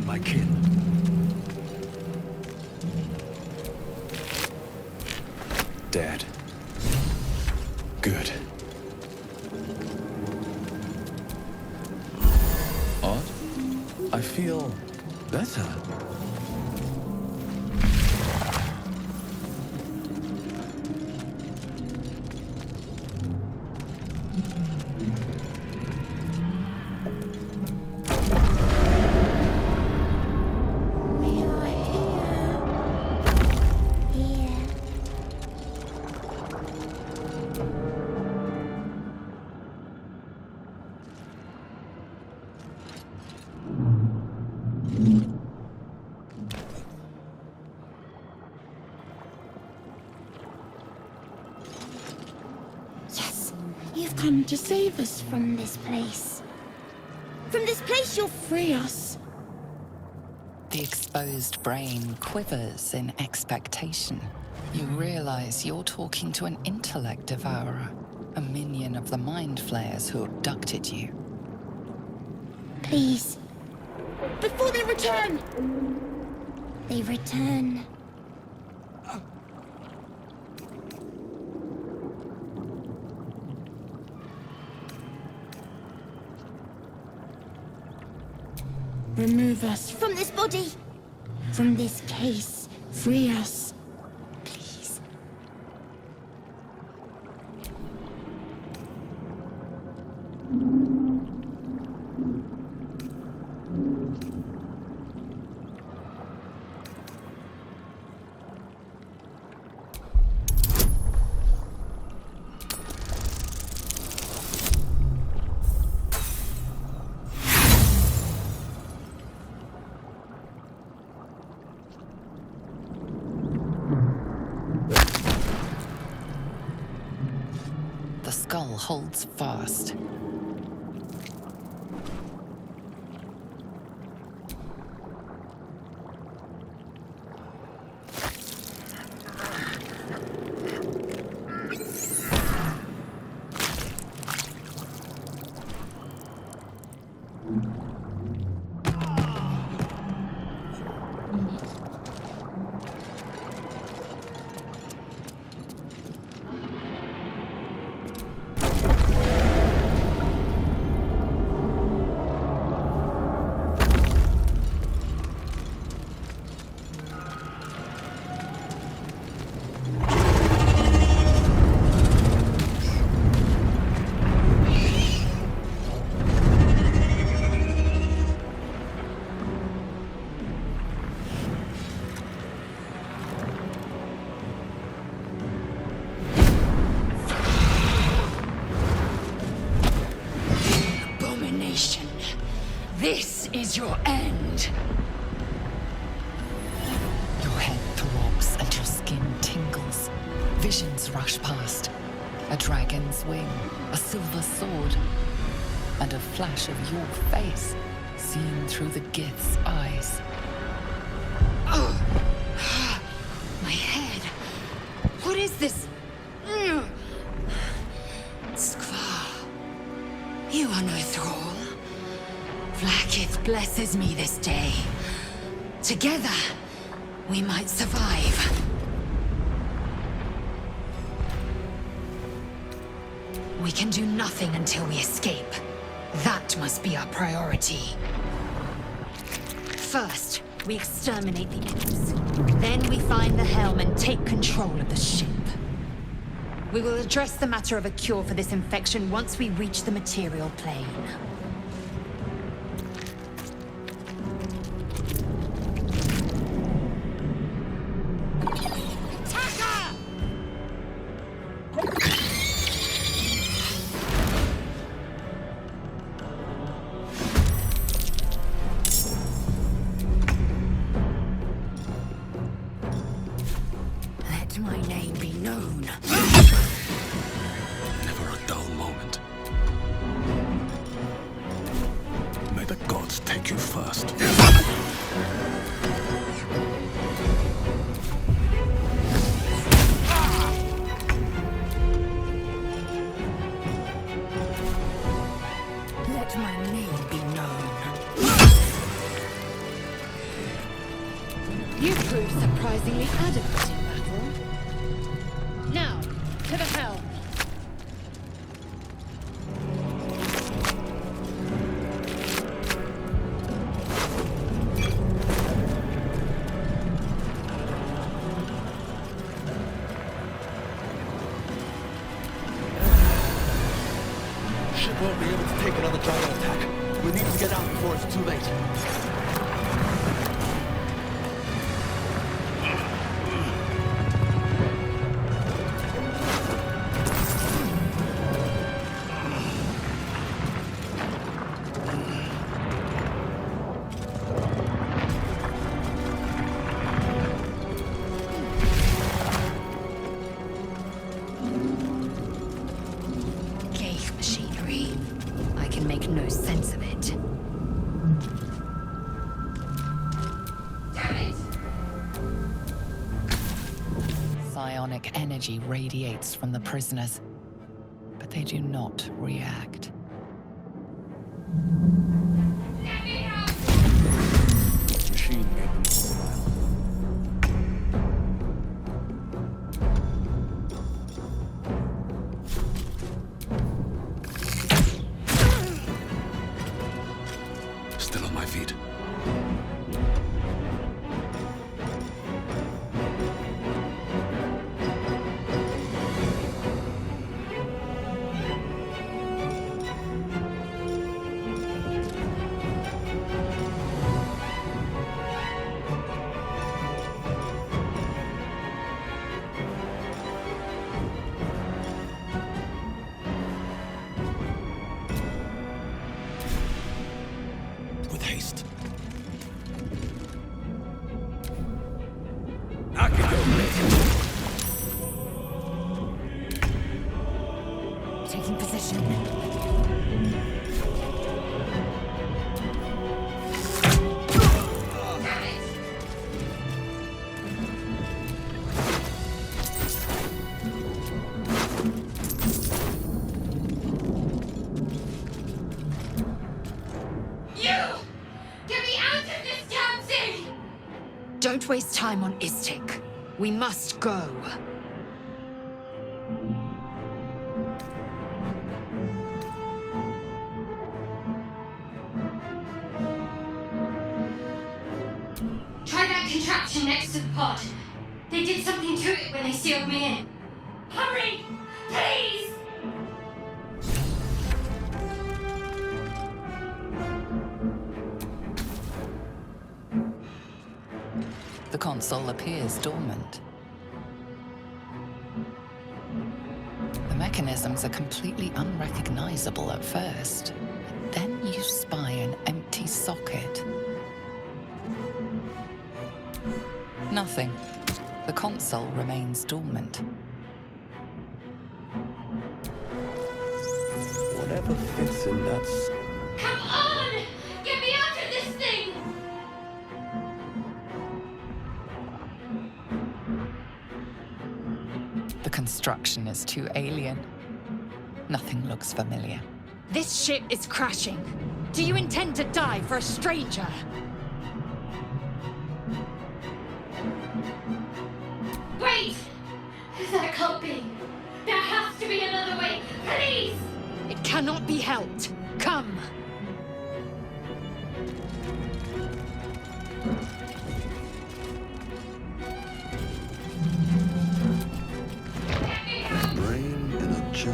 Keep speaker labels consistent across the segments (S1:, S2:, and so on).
S1: my kin. Dead. Good. Odd? I feel better.
S2: You've come to save us from this place. From this place you'll free us.
S3: The exposed brain quivers in expectation. You realize you're talking to an intellect devourer, a minion of the mind flayers who abducted you.
S2: Please. Before they return! They return. Remove us from this body, from this case. Free us, please.
S3: The skull holds fast. This is your end. Your head throbs and your skin tingles. Visions rush past. A dragon's wing, a silver sword, and a flash of your face seen through the Gith's eyes. Oh, my head. What is this? Skvar, you are no thrall. Vlaakith blesses me this day. Together, we might survive. We can do nothing until we escape. That must be our priority. First, we exterminate the imps. Then we find the helm and take control of the ship. We will address the matter of a cure for this infection once we reach the material plane. My name be known.
S1: Never a dull moment.
S4: You proved surprisingly adequate in battle. Now, to the helm.
S5: Ship won't be able to take another gyro attack. We need to get out before it's too late.
S4: Ghaik machinery. I can make no sense of it. Damn it!
S3: Psionic energy radiates from the prisoners, but they do not react.
S1: Machine made them hostile. Still on my feet. With haste. I can go.
S4: Taking position. Don't waste time on Istik. We must go.
S6: Try that contraption next to the pod. They did something to it when they sealed me in. Hurry! Please!
S3: The console appears dormant. The mechanisms are completely unrecognizable at first. Then you spy an empty socket. Nothing. The console remains dormant.
S1: Whatever fits in that
S6: Come on! Get me out of this thing!
S3: The construction is too alien. Nothing looks familiar.
S4: This ship is crashing. Do you intend to die for a stranger?
S6: Wait! That can't be. There has to be another way. Please!
S4: It cannot be helped. Come.
S1: brain in a jar.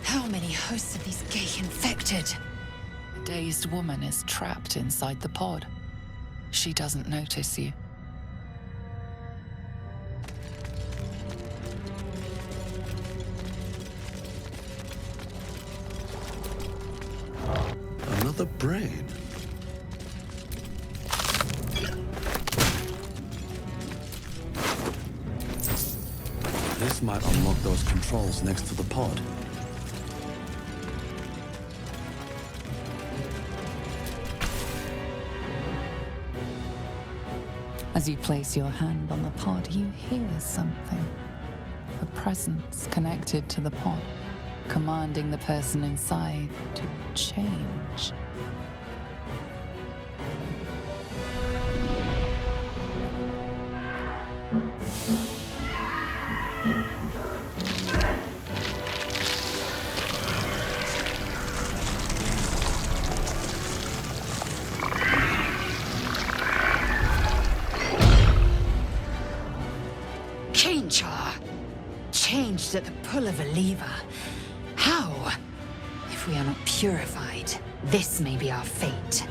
S4: How many hosts of these Ghaik infected?
S3: A dazed woman is trapped inside the pod. She doesn't notice you.
S1: Another brain. This might unlock those controls next to the pod.
S3: As you place your hand on the pod, you hear something. A presence connected to the pod, commanding the person inside to change.
S7: Changed at the pull of a lever. How? If we are not purified, this may be our fate.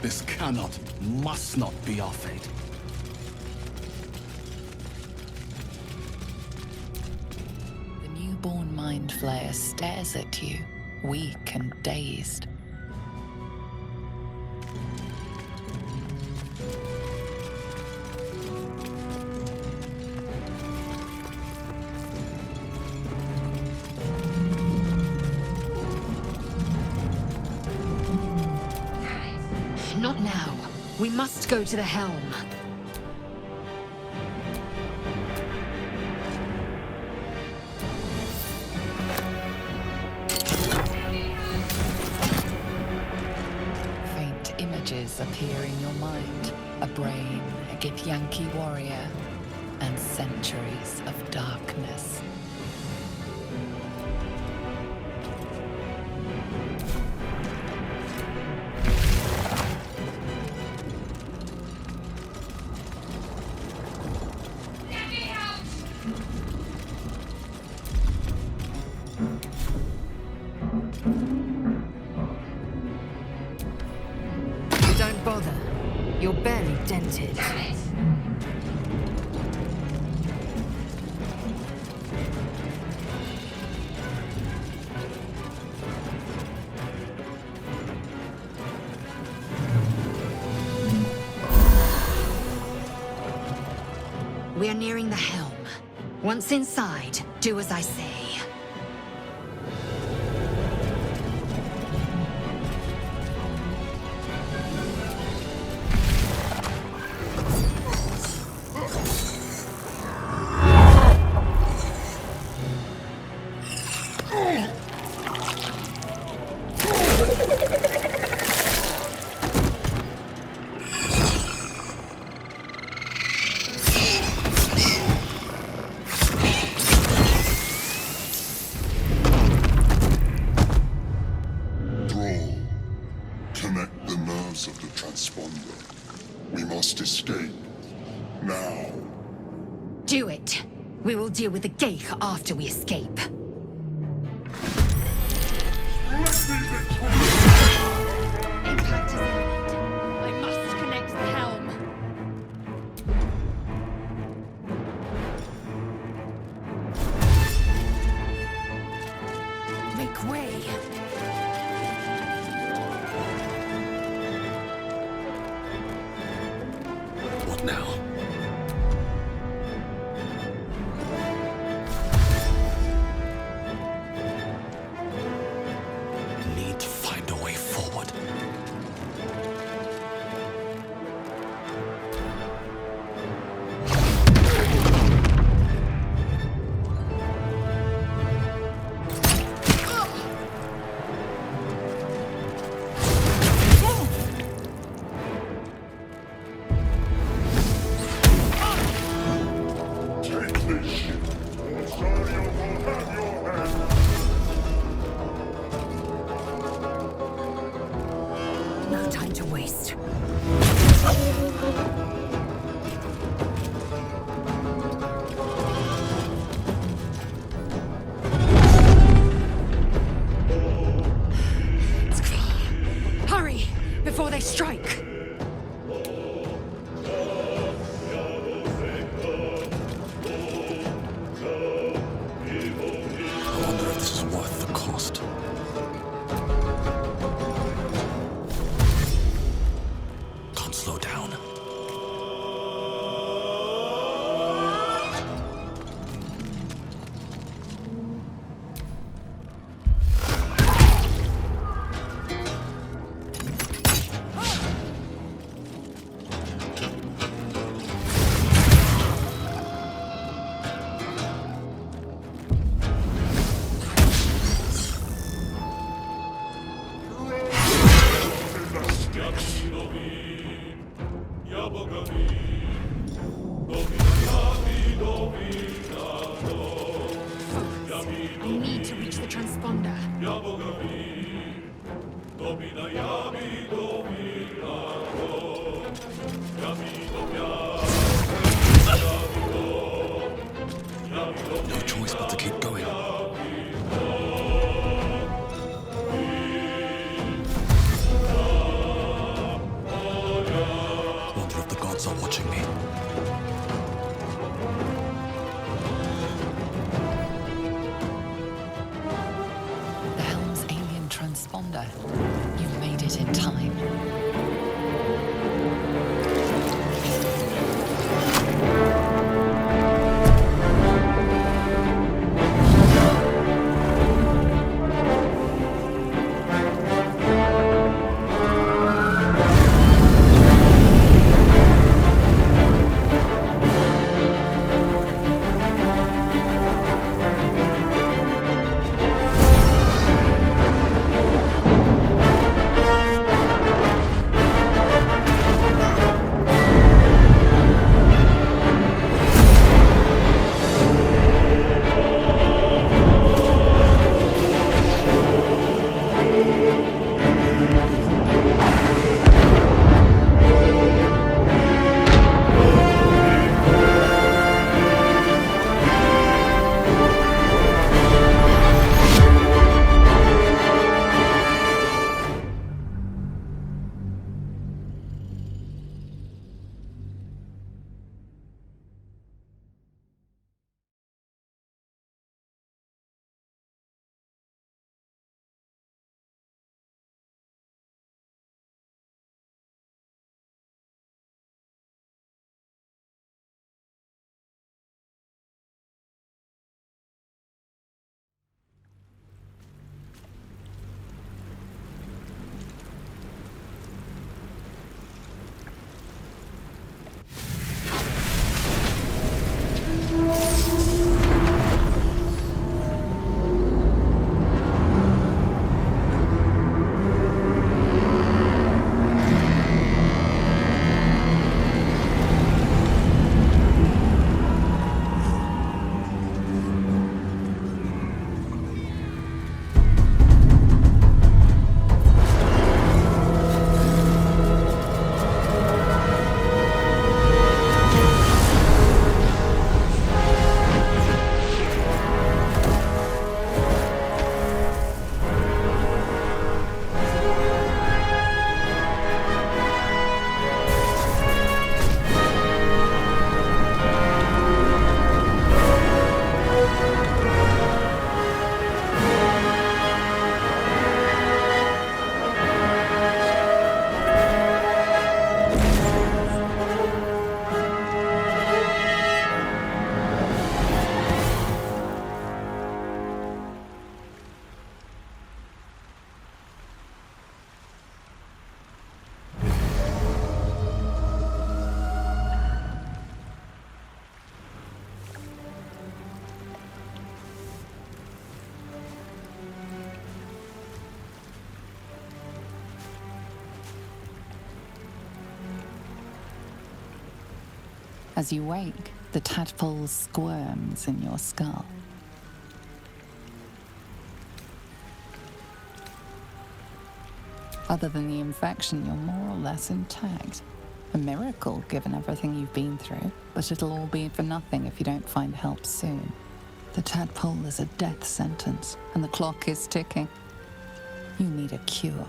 S1: This cannot, must not be our fate.
S3: The newborn mind flayer stares at you, weak and dazed.
S7: Not now. We must go to the helm.
S3: Faint images appear in your mind. A brain, a Githyanki warrior, and centuries of darkness.
S7: Don't bother. You're barely dented.
S6: Damn it!
S7: We are nearing the helm. Once inside, do as I say.
S8: Connect the nerves of the transponder. We must escape. Now.
S7: Do it. We will deal with the Geich after we escape.
S4: Impact is imminent. I must connect the helm.
S7: Make way.
S1: What now? Need to find a way forward.
S8: Take this ship. Rosario will have your head.
S7: No time to waste. Hurry, before they strike.
S1: I wonder if this is worth the cost. Can't slow down. No choice but to keep going. Wonder if the gods are watching me.
S3: The helm's alien transponder. You've made it in time. As you wake, the tadpole squirms in your skull. Other than the infection, you're more or less intact. A miracle, given everything you've been through, but it'll all be for nothing if you don't find help soon. The tadpole is a death sentence, and the clock is ticking. You need a cure.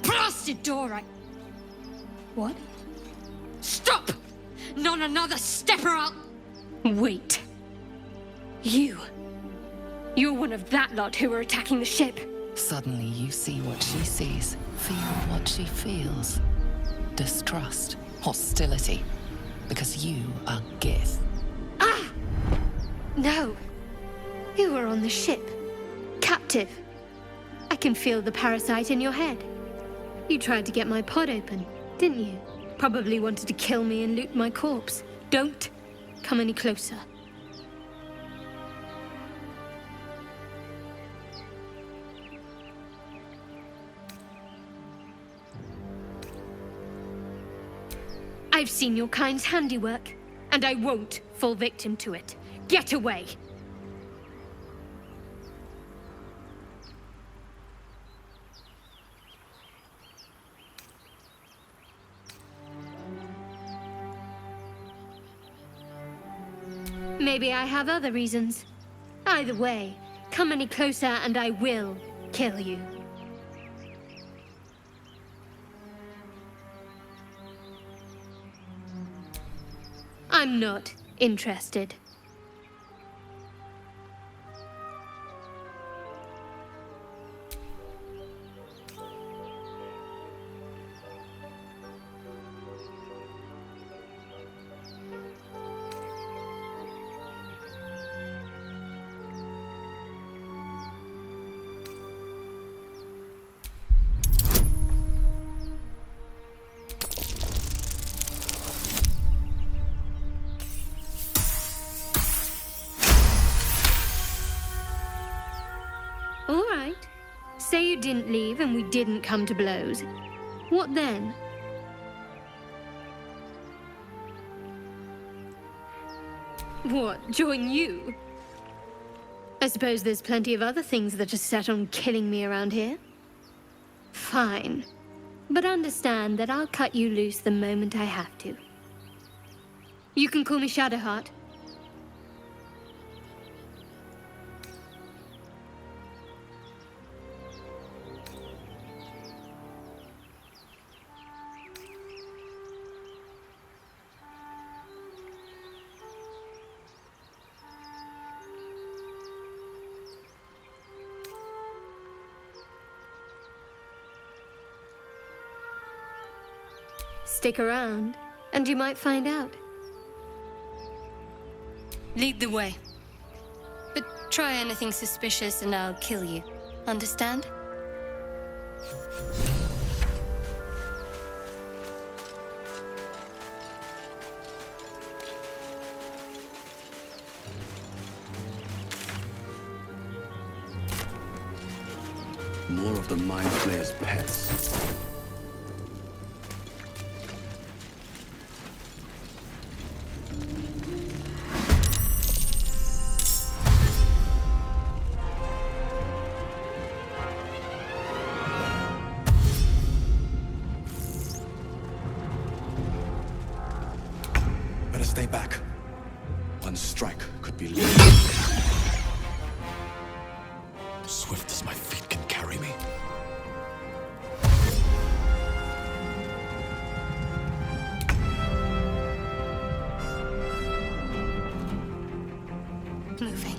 S6: Blasted door, What? Stop! Not another step or I'll... Wait. You're one of that lot who are attacking the ship.
S3: Suddenly you see what she sees, feel what she feels. Distrust, hostility, because you are Gith.
S6: Ah! No. You were on the ship. Captive. I can feel the parasite in your head. You tried to get my pod open, didn't you? Probably wanted to kill me and loot my corpse. Don't come any closer. I've seen your kind's handiwork, and I won't fall victim to it. Get away! Maybe I have other reasons. Either way, come any closer and I will kill you. I'm not interested. All right. Say you didn't leave and we didn't come to blows. What then? What, join you? I suppose there's plenty of other things that are set on killing me around here. Fine. But understand that I'll cut you loose the moment I have to. You can call me Shadowheart. Stick around, and you might find out. Lead the way. But try anything suspicious and I'll kill you. Understand?
S1: More of the Mind Flayer's pets. Better stay back. One strike could be lethal. Swift as my feet can carry me.
S6: Moving.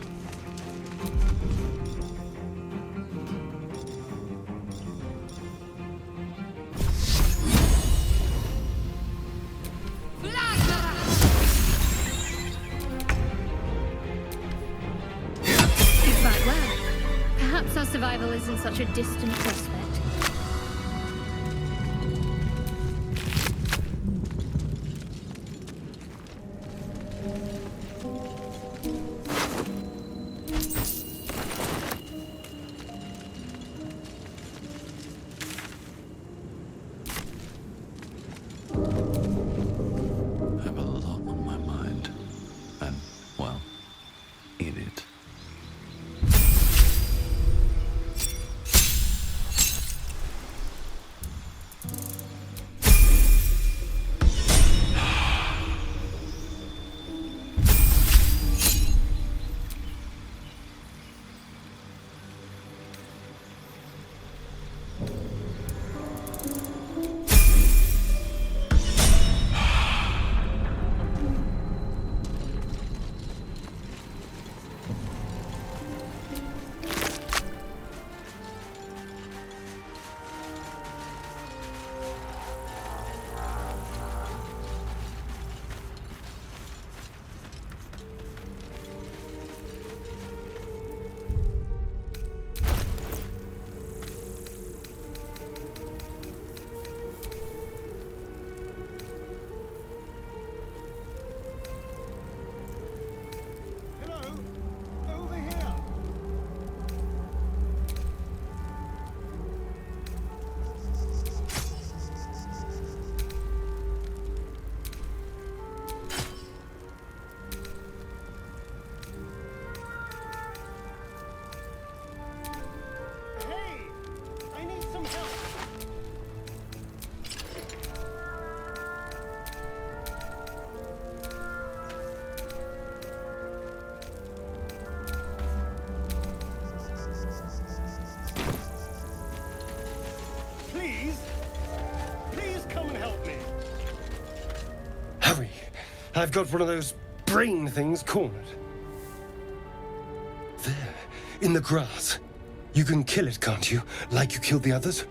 S6: Right, well, perhaps our survival isn't such a distant prospect.
S1: I have a lot on my mind. And, well, in it.
S9: I've got one of those brain things cornered. There, in the grass. You can kill it, can't you? Like you killed the others?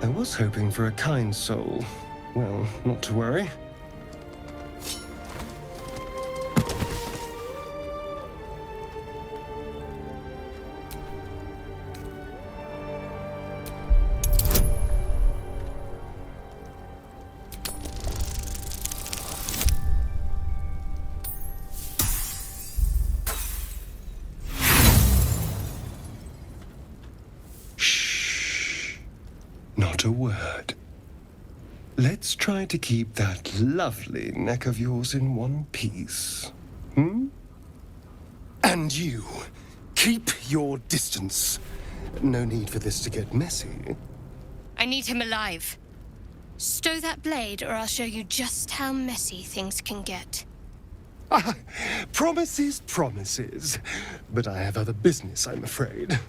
S9: I was hoping for a kind soul. Well, not to worry. Not a word. Let's try to keep that lovely neck of yours in one piece. Hmm? And you, keep your distance. No need for this to get messy.
S2: I need him alive. Stow that blade, or I'll show you just how messy things can get.
S9: Promises, promises. But I have other business, I'm afraid.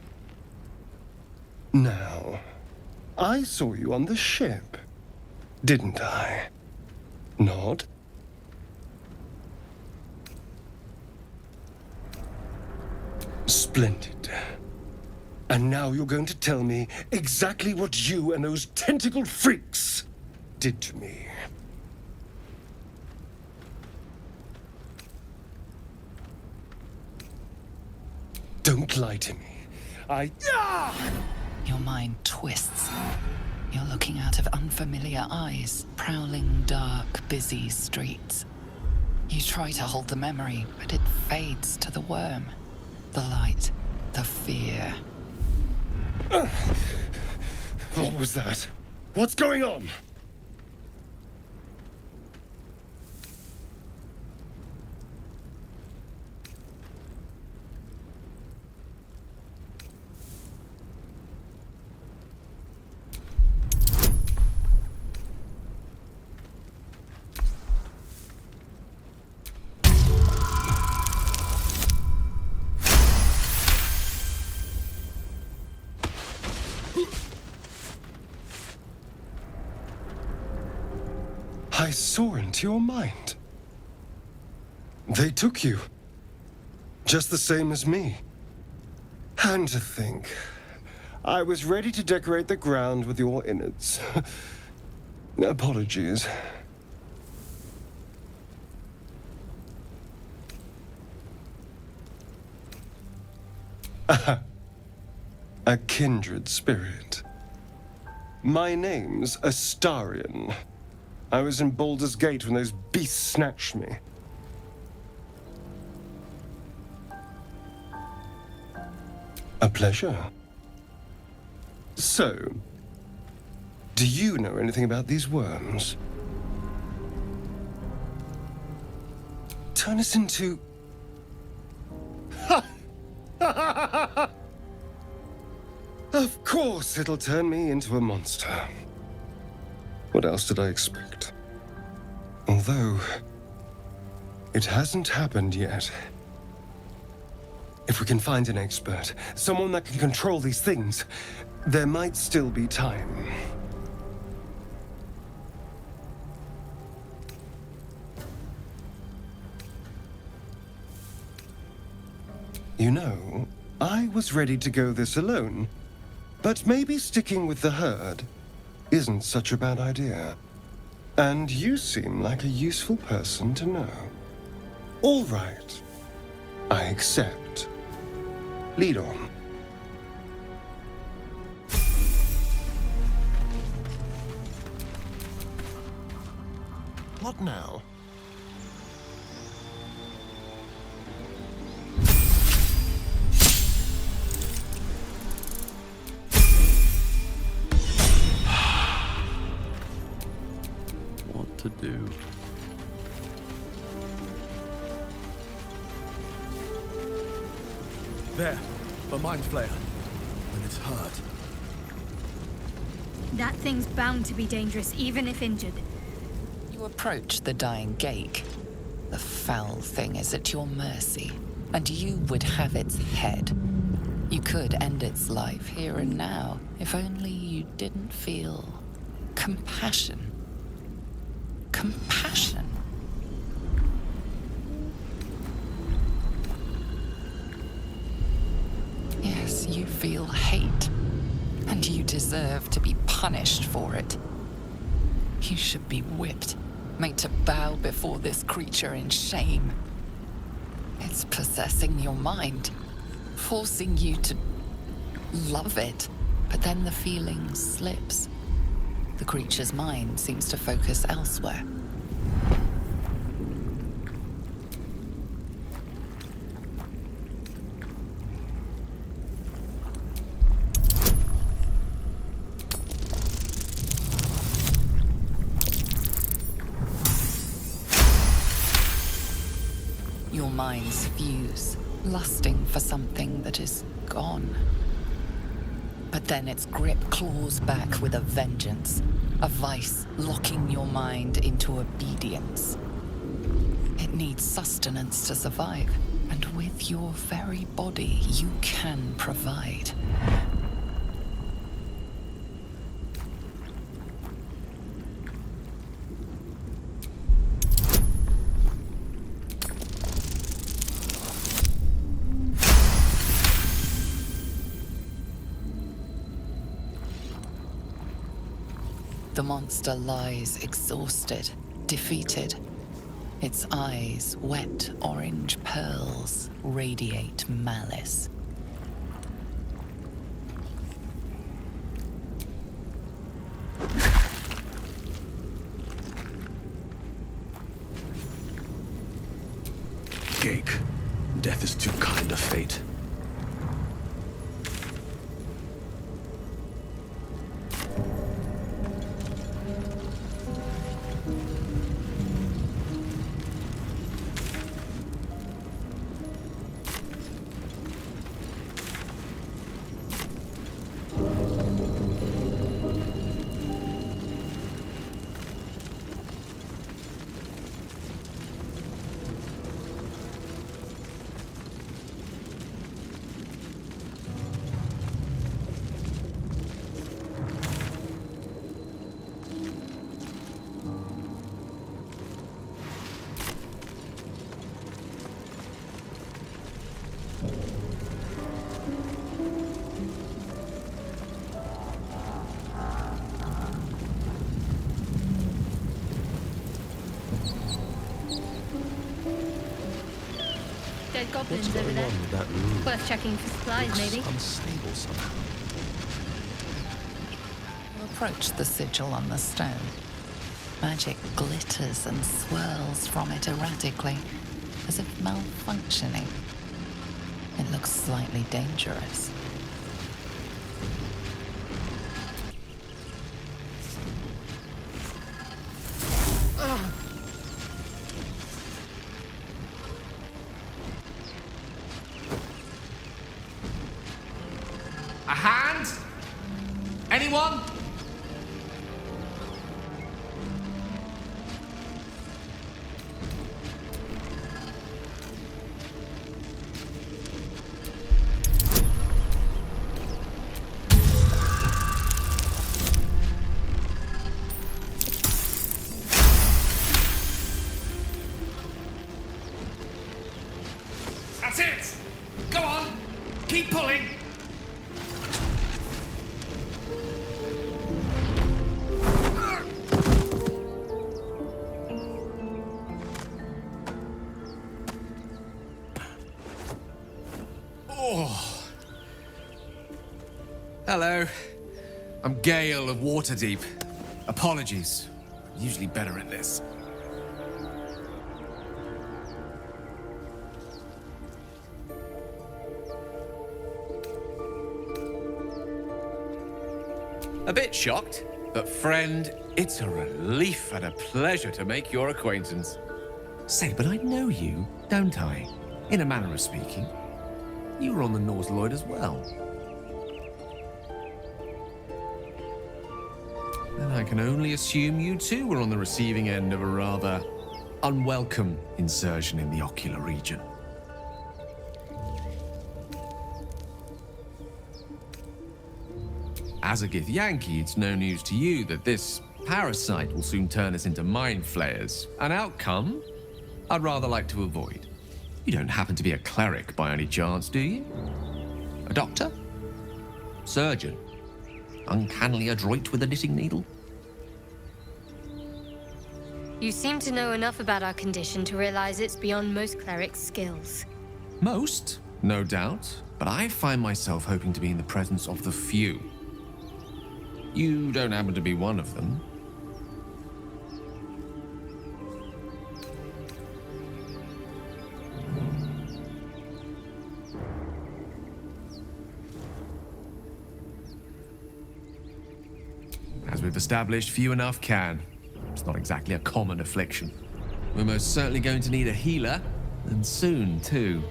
S9: Now, I saw you on the ship, didn't I? Nod? Splendid. And now you're going to tell me exactly what you and those tentacled freaks did to me. Don't lie to me.
S3: Your mind twists. You're looking out of unfamiliar eyes, prowling dark, busy streets. You try to hold the memory, but it fades to the worm. The light, the fear.
S9: What was that? What's going on? I saw into your mind. They took you. Just the same as me. And to think, I was ready to decorate the ground with your innards. Apologies. A kindred spirit. My name's Astarion. I was in Baldur's Gate when those beasts snatched me. A pleasure. So, do you know anything about these worms? Turn us into... Of course it'll turn me into a monster. What else did I expect? Although, it hasn't happened yet. If we can find an expert, someone that can control these things, there might still be time. You know, I was ready to go this alone, but maybe sticking with the herd isn't such a bad idea. And you seem like a useful person to know. All right. I accept. Lead on.
S5: What now?
S1: What to do?
S5: There, a mind flayer. And it's hurt.
S2: That thing's bound to be dangerous, even if injured.
S3: You approach the dying Gake. The foul thing is at your mercy, and you would have its head. You could end its life here and now, if only you didn't feel compassion. Compassion. Yes, you feel hate, and you deserve to be punished for it. You should be whipped, made to bow before this creature in shame. It's possessing your mind, forcing you to love it, but then the feeling slips. The creature's mind seems to focus elsewhere. Your minds fuse, lusting for something that is gone. But then its grip claws back with a vengeance, a vice locking your mind into obedience. It needs sustenance to survive, and with your very body, you can provide. The monster lies exhausted, defeated. Its eyes, wet orange pearls, radiate malice.
S1: Gake, death is too kind a fate.
S6: Dead goblins
S1: What's
S6: over
S1: going
S6: there.
S1: on with that room?
S6: Worth checking for supplies,
S1: Looks
S6: maybe.
S1: unstable somehow.
S3: Approach the sigil on the stone. Magic glitters and swirls from it erratically, as if malfunctioning. It looks slightly dangerous.
S10: A hand? Anyone? That's it! Go on! Keep pulling! Oh. Hello. I'm Gale of Waterdeep. Apologies. I'm usually better at this. A bit shocked, but friend, it's a relief and a pleasure to make your acquaintance. Say, but I know you, don't I? In a manner of speaking. You were on the Norse Lloyd as well. And I can only assume you too were on the receiving end of a rather unwelcome insertion in the ocular region. As a Githyanki, it's no news to you that this parasite will soon turn us into mind flayers. An outcome I'd rather like to avoid. You don't happen to be a cleric by any chance, do you? A doctor? Surgeon? Uncannily adroit with a knitting needle?
S6: You seem to know enough about our condition to realize it's beyond most clerics' skills.
S10: Most, no doubt, but I find myself hoping to be in the presence of the few. You don't happen to be one of them. As we've established, few enough can. It's not exactly a common affliction. We're most certainly going to need a healer, and soon, too.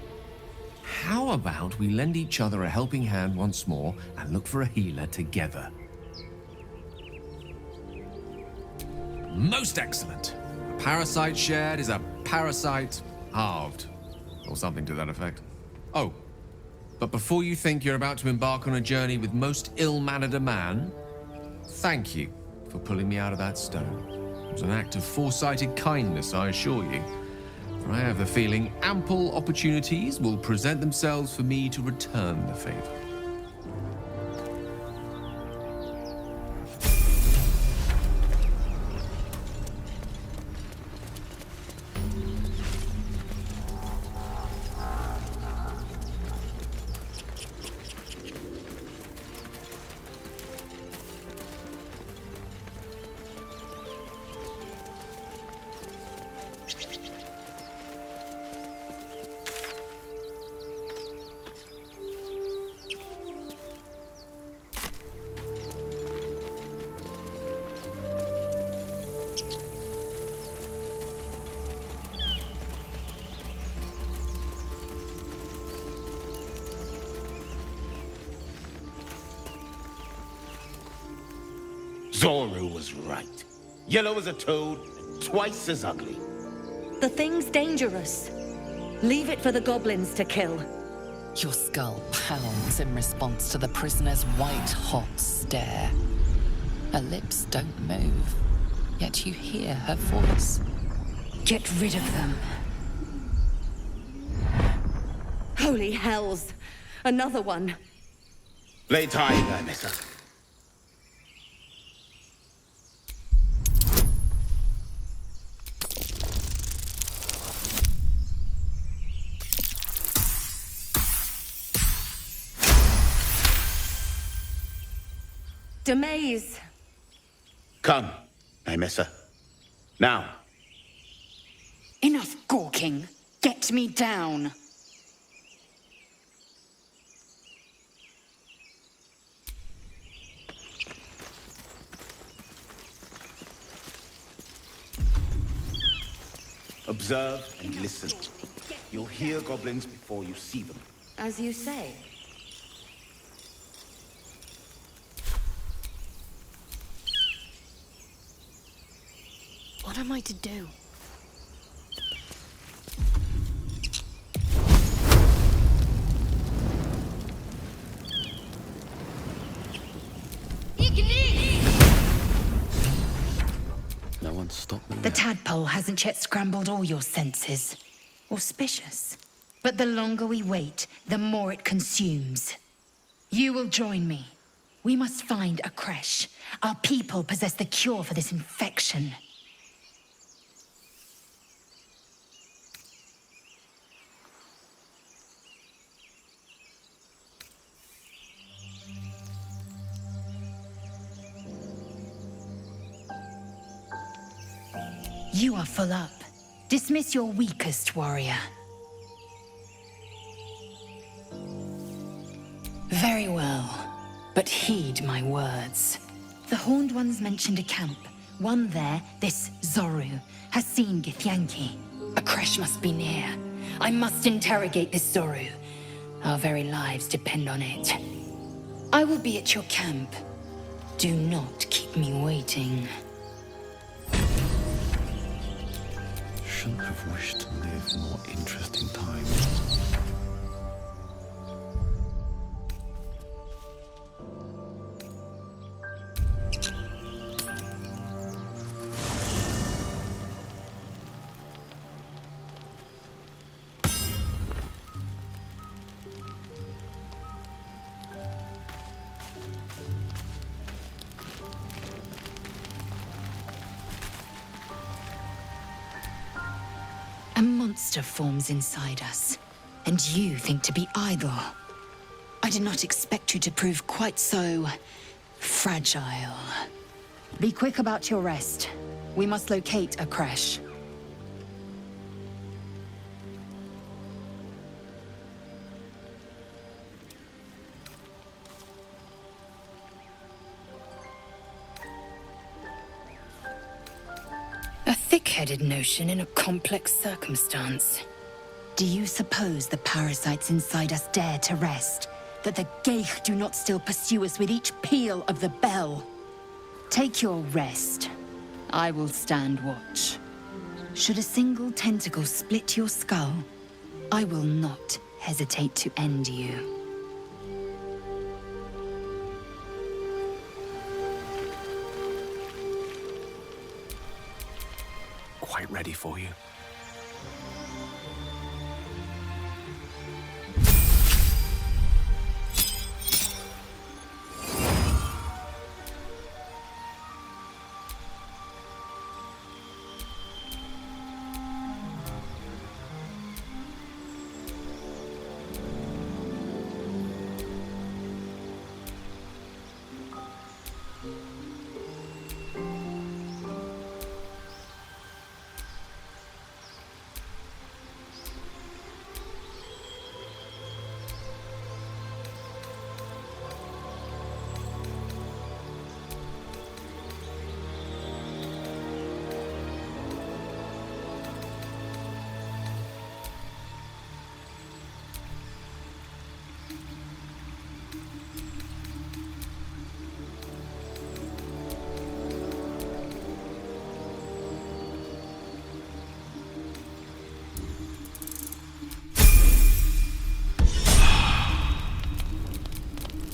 S10: How about we lend each other a helping hand once more and look for a healer together? Most excellent. A parasite shared is a parasite halved. Or something to that effect. Oh, but before you think you're about to embark on a journey with most ill-mannered a man, thank you for pulling me out of that stone. It was an act of foresighted kindness, I assure you. For I have the feeling ample opportunities will present themselves for me to return the favor.
S11: Zoru was right. Yellow as a toad, and twice as ugly.
S12: The thing's dangerous. Leave it for the goblins to kill.
S3: Your skull pounds in response to the prisoner's white-hot stare. Her lips don't move, yet you hear her voice.
S7: Get rid of them.
S12: Holy hells! Another one.
S11: Lay tight there, mister.
S12: Demaze!
S11: Come, Mesa. Now.
S7: Enough gawking. Get me down.
S11: Observe and listen. You'll hear goblins before you see them.
S12: As you say.
S6: What am I to do?
S1: No one stopped me
S7: The
S1: yet.
S7: tadpole hasn't yet scrambled all your senses. Auspicious. But the longer we wait, the more it consumes. You will join me. We must find a creche. Our people possess the cure for this infection. You are full up. Dismiss your weakest warrior. Very well, but heed my words. The Horned Ones mentioned a camp. One there, this Zoru, has seen Githyanki. A creche must be near. I must interrogate this Zoru. Our very lives depend on it. I will be at your camp. Do not keep me waiting.
S1: Shouldn't have wished to live more interesting times.
S7: A monster forms inside us, and you think to be idle. I did not expect you to prove quite so fragile. Be quick about your rest. We must locate a crash. A thick-headed notion in a complex circumstance. Do you suppose the parasites inside us dare to rest? That the Geich do not still pursue us with each peal of the bell? Take your rest. I will stand watch. Should a single tentacle split your skull, I will not hesitate to end you.
S5: Quite ready for you.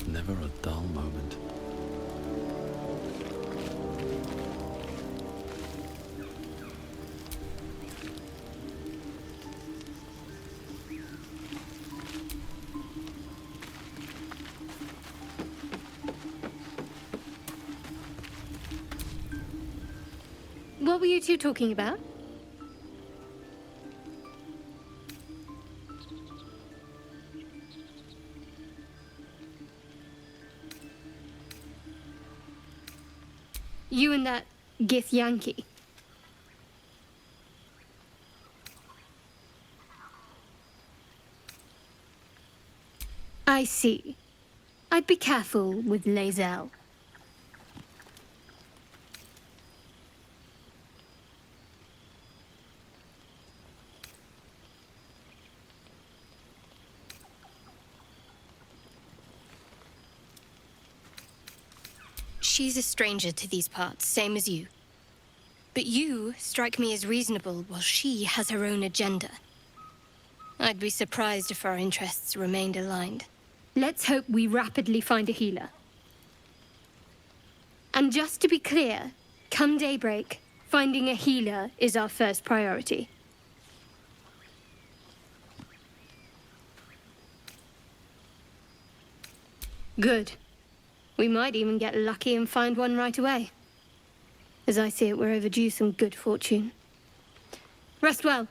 S1: Never a dull moment.
S6: What were you two talking about? You and that Githyanki. I see. I'd be careful with Lae'zel.
S13: She's a stranger to these parts, same as you. But you strike me as reasonable while she has her own agenda. I'd be surprised if our interests remained aligned.
S6: Let's hope we rapidly find a healer. And just to be clear, come daybreak, finding a healer is our first priority. Good. We might even get lucky and find one right away. As I see it, we're overdue some good fortune. Rest well.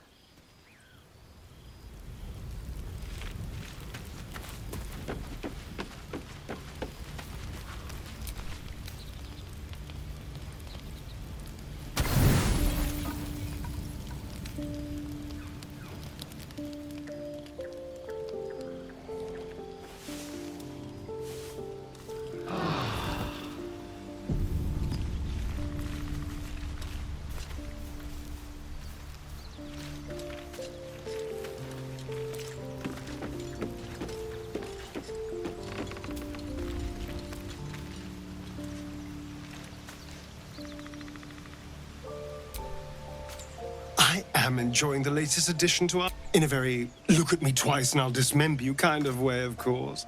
S9: I'm enjoying the latest addition to our... in a very look at me twice and I'll dismember you kind of way, of course.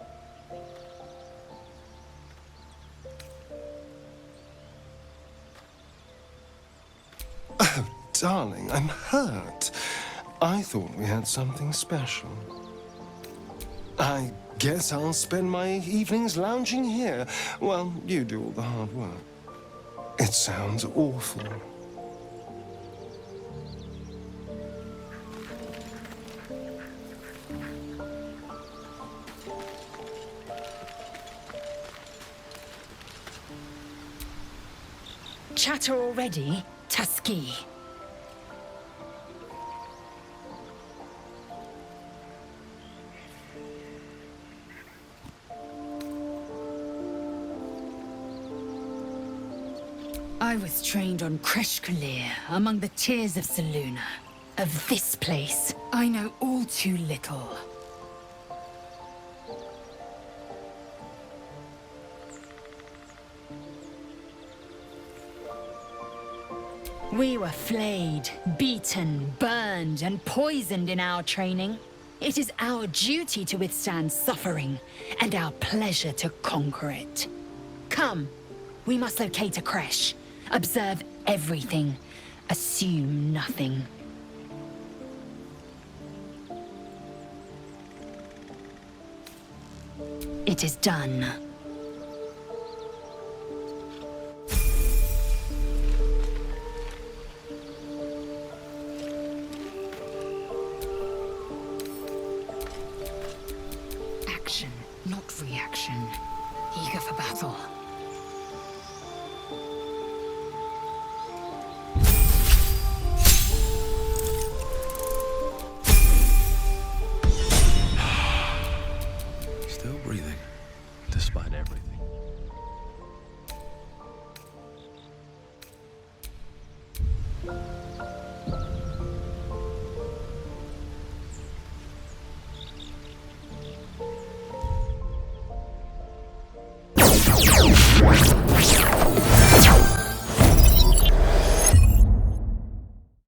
S9: Oh, darling, I'm hurt. I thought we had something special. I guess I'll spend my evenings lounging here while you do all the hard work. It sounds awful.
S7: chatter already, Tuskee? I was trained on Kreshkalir, among the tears of Selûne. Of this place, I know all too little. We were flayed, beaten, burned, and poisoned in our training. It is our duty to withstand suffering, and our pleasure to conquer it. Come, we must locate a Kresh. Observe everything. Assume nothing. It is done. Action, not reaction. Eager for battle.
S1: Still breathing, despite everything.